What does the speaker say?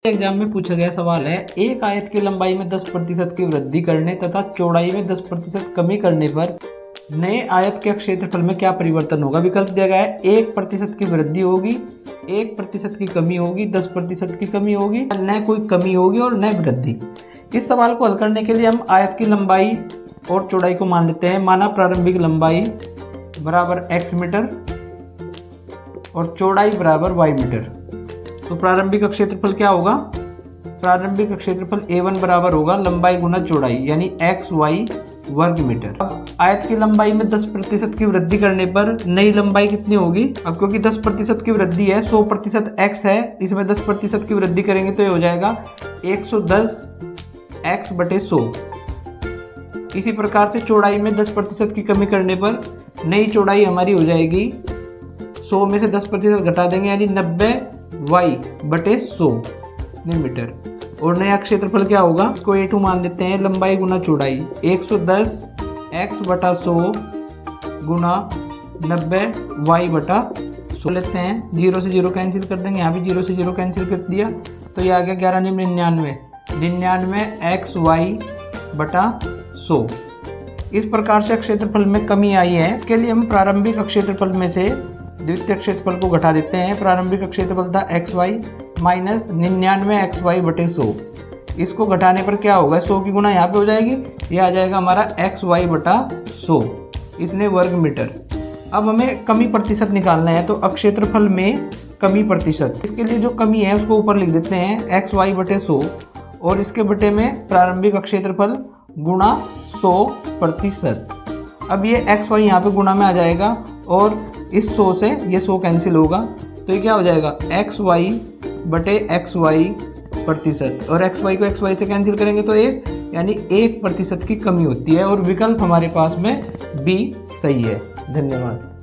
Exam में पूछा गया सवाल है, एक आयत की लंबाई में 10% की वृद्धि करने तथा चौड़ाई में 10% कमी करने पर नए आयत के क्षेत्रफल में क्या परिवर्तन होगा। विकल्प दिया गया है 1% की वृद्धि होगी, 1% की कमी होगी, 10% की कमी होगी, न कोई कमी होगी और न वृद्धि। इस सवाल को हल करने के लिए हम आयत की लंबाई और चौड़ाई को मान लेते हैं। माना प्रारंभिक लंबाई बराबर x मीटर और चौड़ाई बराबर y मीटर। तो प्रारंभिक क्षेत्रफल क्या होगा, प्रारंभिक क्षेत्रफल A1 बराबर होगा लंबाई गुना चौड़ाई यानी XY वर्ग मीटर। अब आयत की लंबाई में 10% की वृद्धि करने पर नई लंबाई कितनी होगी। अब क्योंकि 10% की वृद्धि है, 100% x है, इसमें 10% की वृद्धि करेंगे तो ये हो जाएगा 110 x बटे 100। इसी प्रकार से चौड़ाई में 10% की कमी करने पर नई चौड़ाई हमारी हो जाएगी 100 में से 10% घटा देंगे यानी 90 y बटे 100 मीटर। और नया क्षेत्रफल क्या होगा, इसको A2 मान लेते हैं, लंबाई गुना चौड़ाई 110 x बटा 100 गुना 90 y बटा 100 लेते हैं। 0 से 0 कैंसिल कर देंगे, यहाँ भी 0 से 0 कैंसिल कर दिया तो ये आ गया 99 x y बटा 100। इस प्रकार से क्षेत्रफल में कमी आई है। इसके लिए हम प्रारंभिक क्षेत्रफल में से द्वितीय क्षेत्रफल को घटा देते हैं। प्रारंभिक क्षेत्रफल था xy माइनस 99 xy बटे 100। इसको घटाने पर क्या होगा, 100 की गुना यहाँ पे हो जाएगी, ये आ जाएगा हमारा xy बटा 100 इतने वर्ग मीटर। अब हमें कमी प्रतिशत निकालना है, तो क्षेत्रफल में कमी प्रतिशत, इसके लिए जो कमी है उसको ऊपर लिख देते हैं xy बटे 100 और इसके बटे में प्रारंभिक क्षेत्रफल गुणा 100%। अब ये xy यहाँ पे गुणा में आ जाएगा और इस 100 से ये 100 कैंसिल होगा तो ये क्या हो जाएगा xy बटे xy प्रतिशत, और xy को xy से कैंसिल करेंगे तो 1 यानी 1% की कमी होती है और विकल्प हमारे पास में B सही है। धन्यवाद।